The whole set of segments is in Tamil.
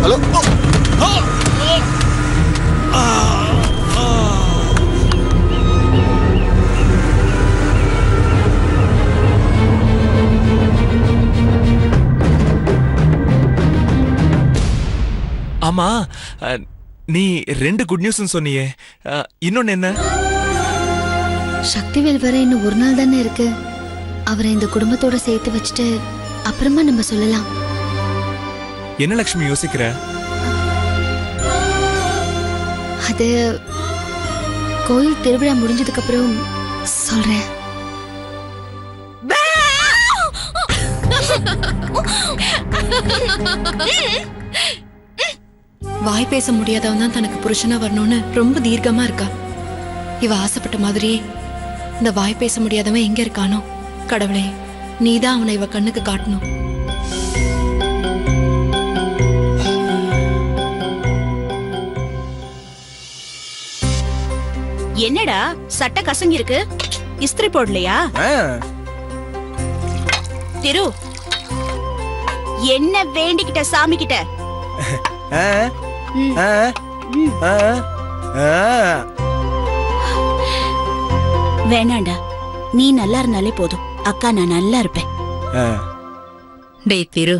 ஹலோ. ஆமா, நீ 2 குட் நியூஸ் சொன்னியே, இன்னொன்னு என்ன? சக்திவேல் வர இன்னும் ஒரு நாள் தானே இருக்கு. அவரை இந்த குடும்பத்தோட சேர்த்து வச்சுட்டு அப்புறமா நம்ம சொல்லலாம். என்ன லட்சுமி யோசிக்கிற? அது கோயில் திருவிழா முடிஞ்சதுக்கு அப்புறம் சொல்றேன். வாய் பேச முடியாதவன் தான் தனக்கு புருஷனா வரணும்னு ரொம்ப தீர்க்கமா இருக்கா. இவ ஆசைப்பட்ட மாதிரியே இந்த வாய் பேச முடியாதவன் எங்க இருக்கானோ, கடவுளே நீதான் அவனை இவ கண்ணுக்கு காட்டணும். என்னடா சட்டை கசங்கி இருக்கு, இஸ்திரி போடலையா? திரு, என்ன வேண்டிக்கிட்ட சாமி கிட்ட? வேணாண்டா, நீ நல்லா இருந்தாலே போதும். அக்கா நான் நல்லா இருப்பேன். டேய் திரு,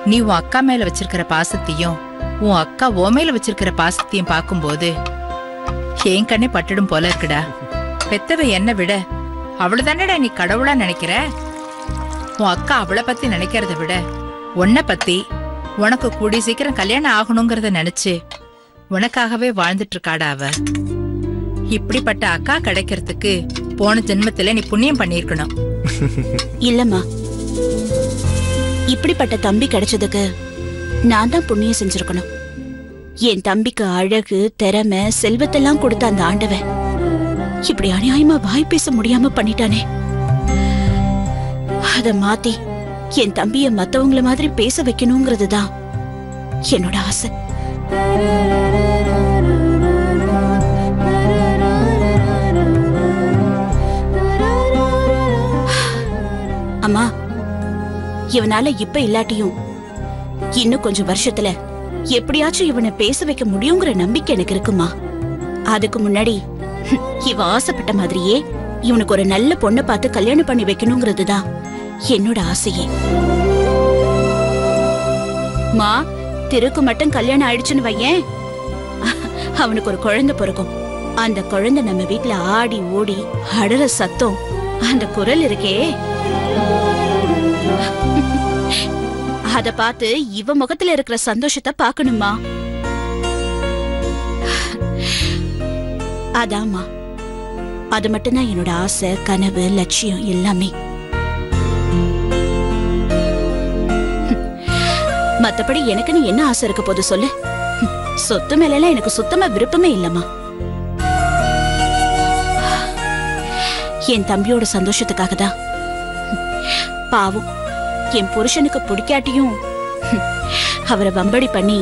நீ உன் அக்கா மேல வச்சிருக்கிற பாசத்தையும் உன் அக்கா ஓ மேல வச்சிருக்கிற பாசத்தையும் பாக்கும்போது என் கண்ணே பட்டுடும் போல இருக்குடா. பெத்தவ என்ன விட அவ்வளவுதானடா நீ கடவுளா நினைக்கிற. உன் அக்கா அவளை பத்தி நினைக்கிறத விட உன்னை பத்தி, உனக்கு கூடி சீக்கிரம் கல்யாணம் ஆகணுங்கிறத நினைச்சு உனக்காகவே வாழ்ந்துட்டு இருக்காடா அவ. இப்படிப்பட்ட அக்கா கிடைக்கிறதுக்கு போன ஜென்மத்துல நீ புண்ணியம் பண்ணிருக்கணும். இல்லம்மா, இப்படிப்பட்ட தம்பி கிடைச்சதுக்கு நான் தான் புண்ணியம் செஞ்சிருக்கணும். என் தம்பிக்கு அழகு, திறமை, செல்வத்தெல்லாம் கொடுத்த அந்த ஆண்டவன் இப்படி அநியாயமா வாய் பேச முடியாம பண்ணிட்டானே. அத மாத்தி என் தம்பிய மத்தவங்கள மாதிரி பேச வைக்கணுங்கிறது தான் என்னோட ஆசை. அம்மா, இவனால இப்ப இல்லாட்டியும் இன்னும் கொஞ்சம் வருஷத்துல எப்படியாச்சும் இவனை பேச வைக்க முடியுங்கிற நம்பிக்கை எனக்கு இருக்குமா. அதுக்கு முன்னாடி இவ ஆசைப்பட்ட மாதிரியே இவனுக்கு ஒரு நல்ல பொண்ணை பார்த்து கல்யாணம் பண்ணி வைக்கணுங்கிறது தான் என்னோட ஆசையே. மா, திருக்கு மட்டும் கல்யாணம் ஆயிடுச்சுன்னு வையேன், அவனுக்கு ஒரு குழந்தை பிறக்கும். அந்த குழந்தை நம்ம வீட்டுல ஆடி ஓடி அடற சத்தம், அந்த குரல் இருக்கே, அத பார்த்து இவ முகத்துல இருக்கிற சந்தோஷத்தை பார்க்கணுமா. அதாம்மா, அது மட்டும்தான் என்னோட ஆசை, கனவு, லட்சியம் எல்லாமே. மத்தபடி எனக்குன்னு என்ன ஆசை இருக்க போது சொல்லு? சொத்து மேல எல்லாம் எனக்கு சுத்தமா விருப்பமே இல்லம்மா. என் தம்பியோட சந்தோஷத்துக்காக தான். பாவம், என் புருஷனுக்கு பிடிக்காட்டியும் அவரை வம்படி பண்ணி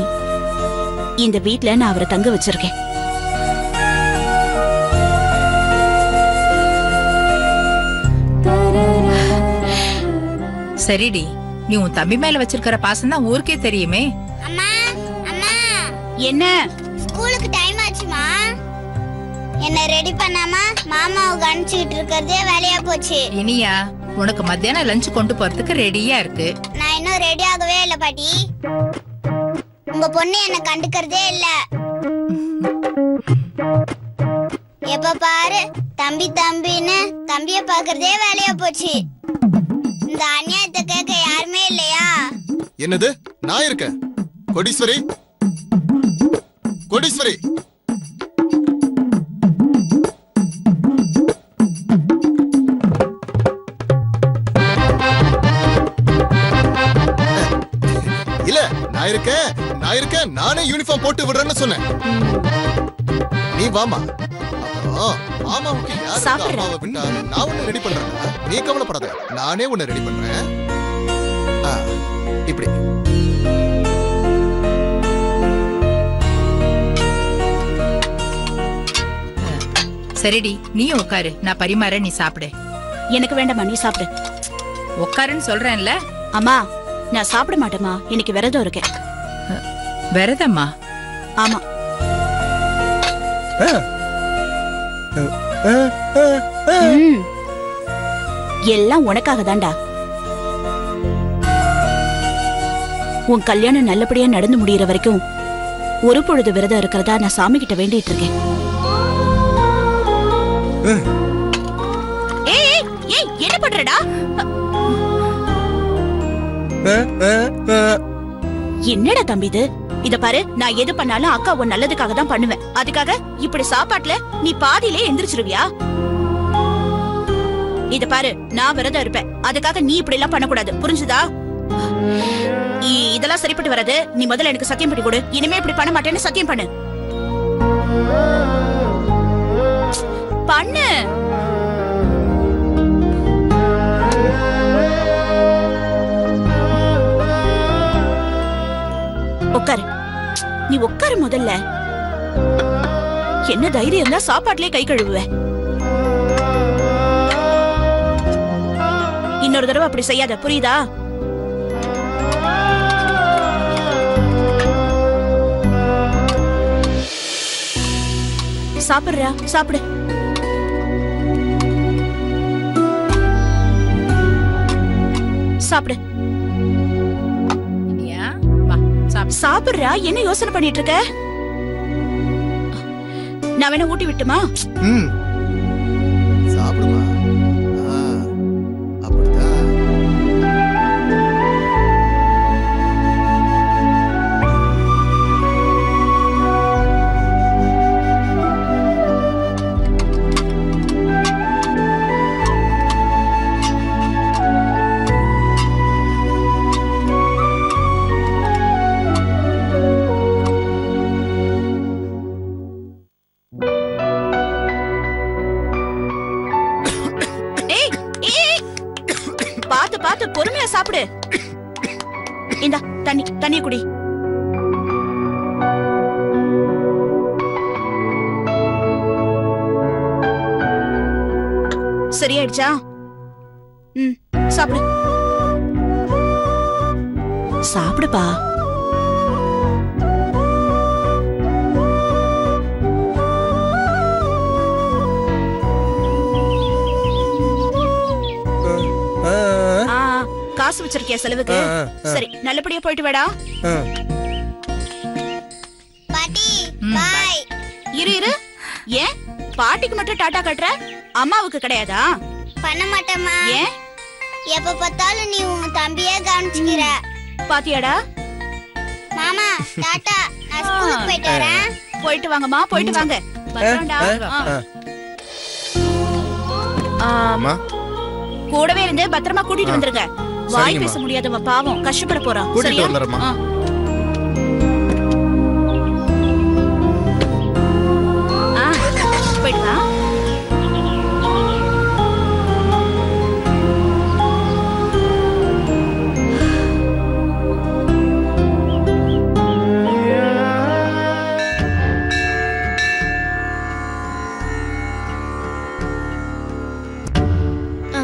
இந்த வீட்ல நான் அவரை தங்க வச்சிருக்கேன். சரிடி, நீ உன் தம்பி மேல வச்சிருக்கிற பாசம் தான் ஊருக்கே தெரியுமே. அம்மா, அம்மா, என்ன? ஸ்கூலுக்கு டைம் ஆச்சுமா. என்ன ரெடி பண்ணாம மாமாவுக்கு அனுப்பிச்சுக்கிட்டு இருக்கிறதே வேலையா போச்சு. இனியா, உனக்கு மத்தியானம் லஞ்ச் கொண்டு போறதுக்கு ரெடியா இருக்கு. நான் இன்னும் ரெடி ஆகவே இல்ல பாட்டி. உங்க பொண்ணு என்ன கண்டுக்கிறதே இல்ல. எப்ப பாரு தம்பி தம்பின்னு தம்பிய பாக்குறதே வேலையா போச்சு. இந்த அநியாயத்தை கேட்க யாருமே இல்லையா? என்னது? நான் இருக்கேன். கோடீஸ்வரி, கோடீஸ்வரி, இல்ல நான் இருக்கேன், நான் இருக்கேன். நானே யூனிஃபார்ம் போட்டு விடுறேன்னு சொன்னேன். நீ வாமா. மாமாவுக்கு யாரு அம்மாவை விட்டா நான் உன்னை ரெடி பண்றேன். நீ கவலைப்படாத, நானே உன்னை ரெடி பண்றேன். இப்படி சரிடி நீயும் உட்காரு, நான் பரிமாற, நீ சாப்பிடு. எனக்கு வேண்டாமா, நீ சாப்பிடு. உட்காருன்னு சொல்றேன்ல. அம்மா நான் சாப்பிட மாட்டேமா, இன்னைக்கு விரதம் இருக்கேன். விரதம்மா? ஆமா. எல்லாம் உனக்காக தான்டா. உன் கல்யாணம் நல்லபடியா நடந்து முடியற வரைக்கும் ஒரு பொழுது விரதம் இருக்கிறதா நான் சாமி கிட்ட வேண்டிட்டு இருக்கேன். என்ன பண்றடா? என்னடா தம்பி இது? இத பாரு, நான் எது பண்ணாலும் அக்கா உன் நல்லதுக்காக தான் பண்ணுவேன். அதுக்காக இப்படி சாப்பாட்டுல நீ பாதியிலே எந்திரிச்சிருவியா? இத பாரு, நான் விரதம் இருப்பேன், அதுக்காக நீ இப்படி எல்லாம் பண்ணக்கூடாது, புரிஞ்சுதா? இதெல்லாம் சரிப்பட்டு வராது. நீ முதல்ல எனக்கு சத்தியம் பண்ணி கொடு, இனிமே இப்படி பண்ண மாட்டேன்னு சத்தியம் பண்ணு. பண்ணு. உட்காரு, நீ உட்காரு முதல்ல. என்ன தைரியம் இருந்தா சாப்பாட்டுலயே கை கழுவுவ. இன்னொரு தடவை அப்படி செய்யாத, புரியுதா? சாப்பிடுறா, சாப்பிடு. சாப்பிடு. சாப்பிடுறா, என்ன யோசனை பண்ணிட்டு இருக்க? நான் வேணா ஊட்டி விட்டுமா? சாப்பிடுமா. அப்படிதான். பார்த்து பொறுமையா சாப்பிடு. இந்தா தண்ணி குடி. சரியாயிடுச்சா? சாப்பிடு. சாப்பிடுப்பா. காசு வச்சிருக்கியா செலவுக்கு? சரி, நல்லபடியா போயிட்டு வாடா. பாட்டி பை. இரு. ஏன் பாட்டிக்கு மட்டும் டாடா கட்டுற, அம்மாவுக்கு கிடையாதா? பண்ண மாட்டேமா. ஏன்? எப்ப பார்த்தாலும் நீ உன் தம்பியே கவனிச்சுக்கிற. பாத்தியாடா? மாமா டாடா, நான் ஸ்கூலுக்கு போயிட்டு வரேன். போயிட்டு வாங்கம்மா, போயிட்டு வாங்க. வரேன்டா. கூடவே இருந்து பத்திரமா கூட்டிட்டு வந்துருங்க. வாய் பேச முடியாதவ பாவம், கஷ்டப்பட போறான். கூட்டிட்டு வந்துறேம்மா. போயிட்டு வா.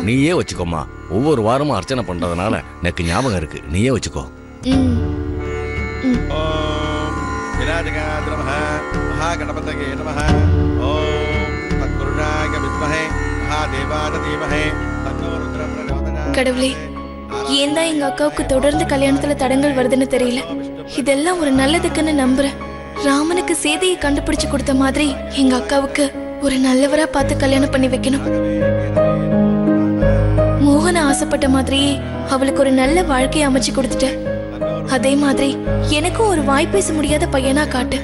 நீயே வச்சுக்கோமா. ஒவ்வொரு வாரமும் அர்ச்சனை பண்றதுனால எனக்கு ஞாபகம் இருக்கு. நீயே வச்சுக்கோ. ஓம் விநாயகாய நமஹ, மகாகணபதயே நமஹ. ஓம் தத்புருஷாய வித்மஹே, மகாதேவாய தீமஹே, தன்னோ ருத்ரம் பிரச்சோதயாத். கடவுளே, ஏன் தான் எங்க அக்காவுக்கு தொடர்ந்து கல்யாணத்துல தடங்கள் வருதுன்னு தெரியல. இதெல்லாம் ஒரு நல்லதுக்குன்னு நம்புறேன். ராமனுக்கு சேதையை கண்டுபிடிச்சு கொடுத்த மாதிரி எங்க அக்காவுக்கு ஒரு நல்லவரா பார்த்து கல்யாணம் பண்ணி வைக்கணும். மோகன ஆசைப்பட்ட மாதிரியே அவளுக்கு ஒரு நல்ல வாழ்க்கையை அமைச்சு கொடுத்துட்ட. அதே மாதிரி எனக்கும் ஒரு வாய் பேச முடியாத பையனா காட்டு.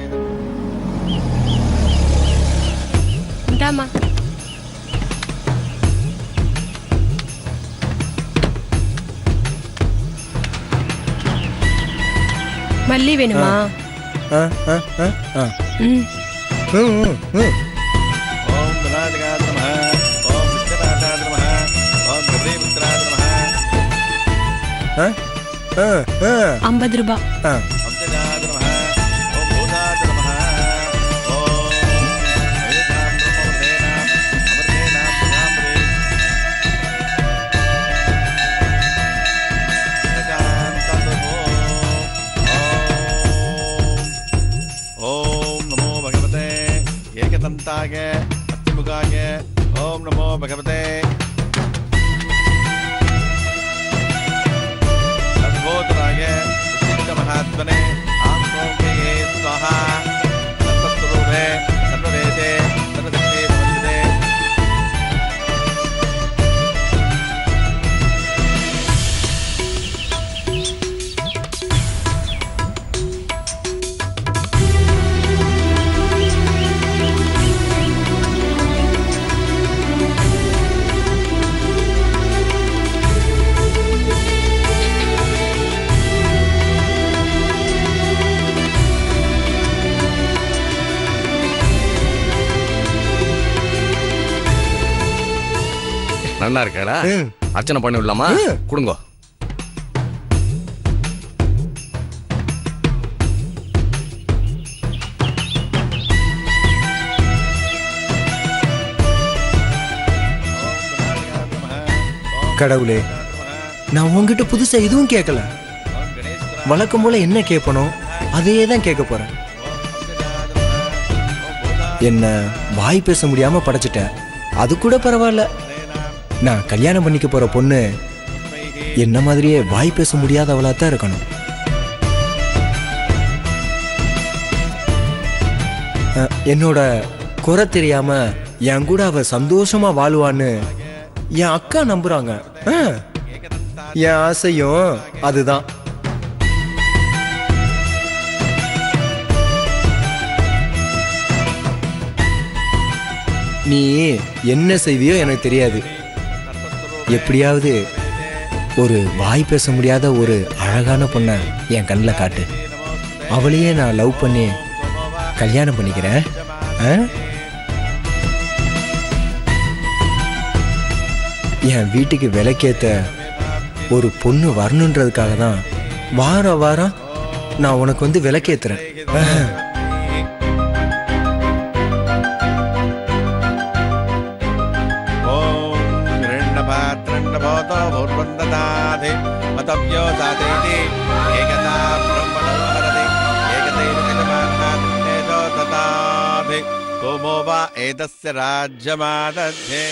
மல்லி வேணுமா? ஓம் விநாயகாய நமஹ, ஓம் விக்னநாதாய நமஹ, ஓம் கபீரபுத்ராய நமஹ. 50 ரூபாய். அம்ஜனாய நமஹ, ஓம் பூதாய நமஹ, ஓம் வேதாம் பிரம்மோதேனாம் एकदन्ताय अत्मुखाय ओम नमो भगवते अद्भुतराय सिद्धमहात्मने आत्मोपये स्वाहा तत्तस्वरूपे सर्ववेदे सर्वशक्ति समन्विते நல்லா இருக்கா? அர்ச்சனை பண்ணி விடலாமா? கொடுங்க. கடவுளே, நான் உங்ககிட்ட புதுசா எதுவும் கேட்கல. வழக்கம் போல என்ன கேட்பனோ அதையே தான் கேட்க போறேன். என்ன வாய் பேச முடியாம படைச்சிட்ட, அது கூட பரவாயில்ல. நான் கல்யாணம் பண்ணிக்க போற பொண்ணு என்ன மாதிரியே வாய் பேச முடியாதவளா தான் இருக்கணும். என்னோட குறை தெரியாம என் கூட அவ சந்தோஷமா வாழுவான்னு என் அக்கா நம்புறாங்க. என் ஆசையும் அதுதான். நீ என்ன செய்வியோ எனக்கு தெரியாது. எப்படியாவது ஒரு வாய் பேச முடியாத ஒரு அழகான பொண்ணை என் கண்ணில் காட்டு. அவளையே நான் லவ் பண்ணி கல்யாணம் பண்ணிக்கிறேன். என் வீட்டுக்கு விலைக்கேத்த ஒரு பொண்ணு வரணுன்றதுக்காக தான் வாரம் வாரம் நான் உனக்கு வந்து விலைக்கேத்துறேன். एतस्य राज्यमादध्ये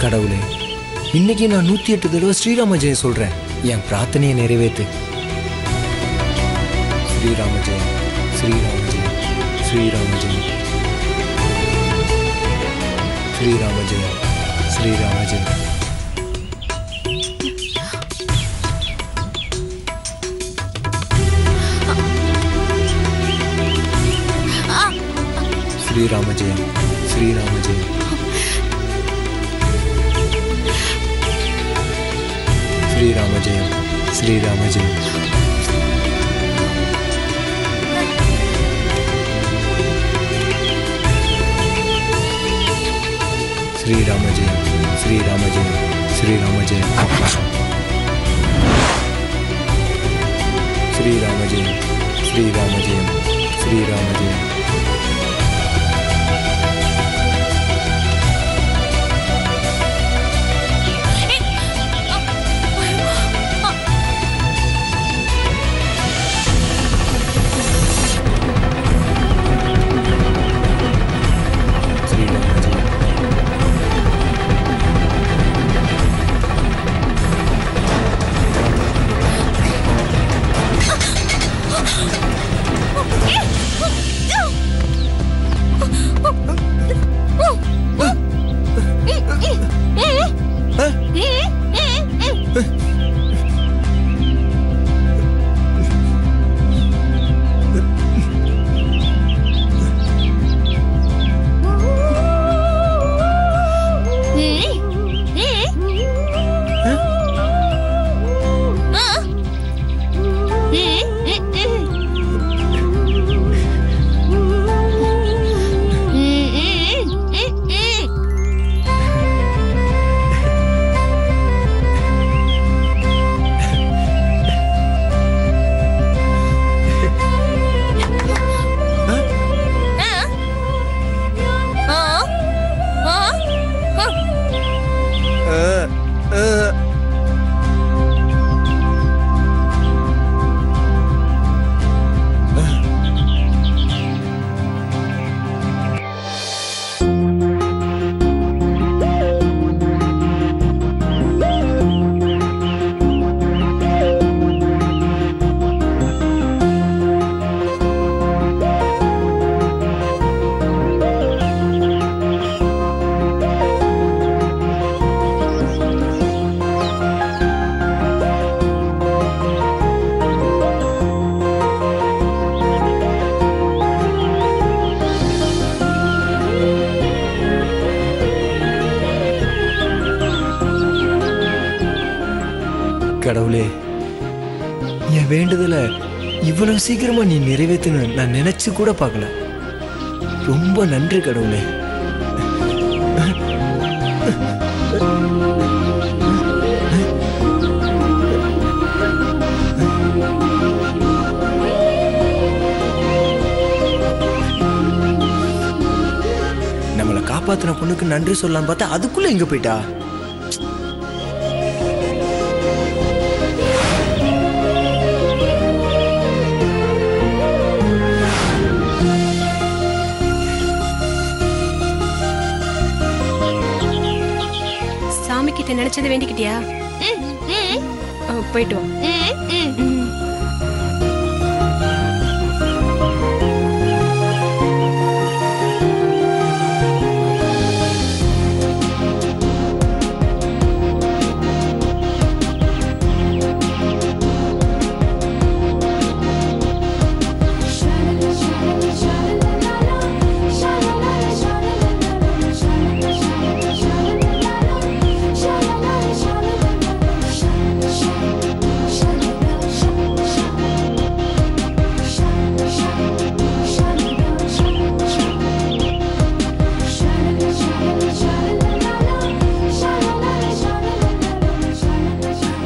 கடவுளே, இன்னைக்கு நான் 108 தடவை ஸ்ரீராம ஜெயம் சொல்றேன். என் பிரார்த்தனையை நிறைவேற்று. ஸ்ரீராம ஜெயம், ஸ்ரீராம ஜெயம், ஸ்ரீராம ஜெயம், ஸ்ரீராம ஜெயம், ஸ்ரீராம ஜெயம். ஸ்ரீராம ஜெயம், ஸ்ரீராம ஜெயம். श्रीराम जय, श्रीराम जय. श्रीराम जय, श्रीराम जय, श्रीराम जय. श्रीराम जय, श्रीराम जय, श्रीराम जय. Go! கடவுளே, என் வேண்டுதலை இவ்வளவு சீக்கிரமா நீ நிறைவேற்றணும் நான் நினைச்சு கூட பார்க்கல. ரொம்ப நன்றி கடவுளே. நம்மளை காப்பாத்தின பொண்ணுக்கு நன்றி சொல்லலாம் பார்த்தா அதுக்குள்ள எங்க போயிட்டா? சாமி கிட்ட நினைச்சதை வேண்டிக்கிட்டியா? போயிட்டு வா.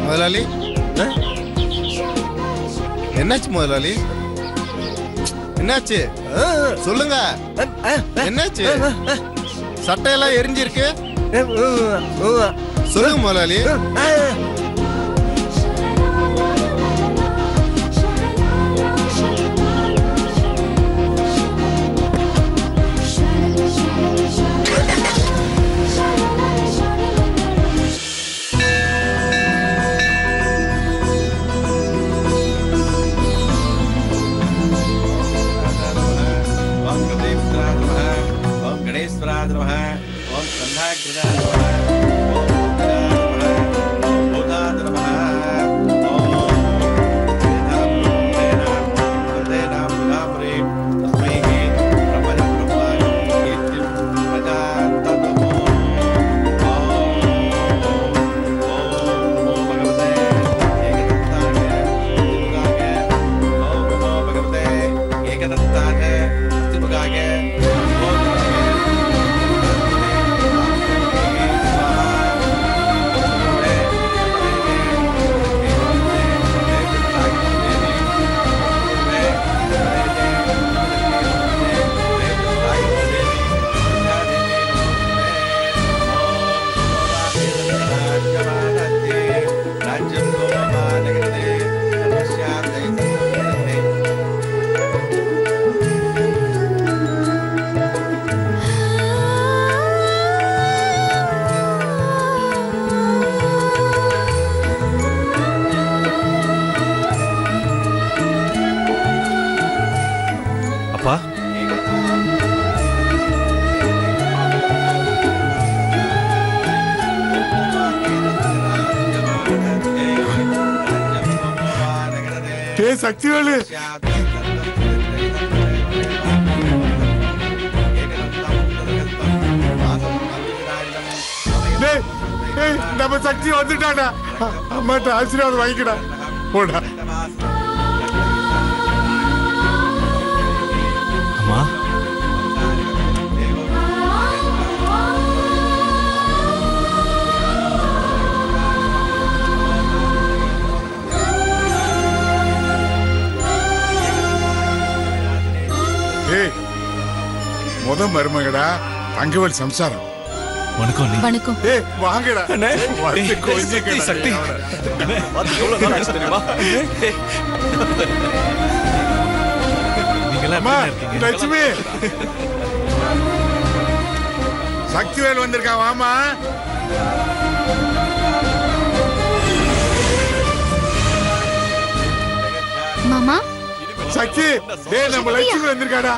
முதலாளி, என்னாச்சு முதலாளி? என்னாச்சு சொல்லுங்க. என்னாச்சு? சட்டையெல்லாம் எரிஞ்சிருக்கு. சொல்லுங்க முதலாளி. அப்பா, சக்திவேலு, நம்ம சக்தி வந்துட்டாடா. அம்மாட்ட ஆசீர்வாதம் வாங்கிக்கடா. போடா. அம்மா, முத மருமகடா தங்கவேல் சம்சாரம். வணக்கம். வணக்கம். வாங்கடா. சக்தி, லட்சுமி, சக்திவேல் வந்திருக்கா. வாமா. மாமா, சக்தி, நம்ம லட்சுமி வந்திருக்காடா.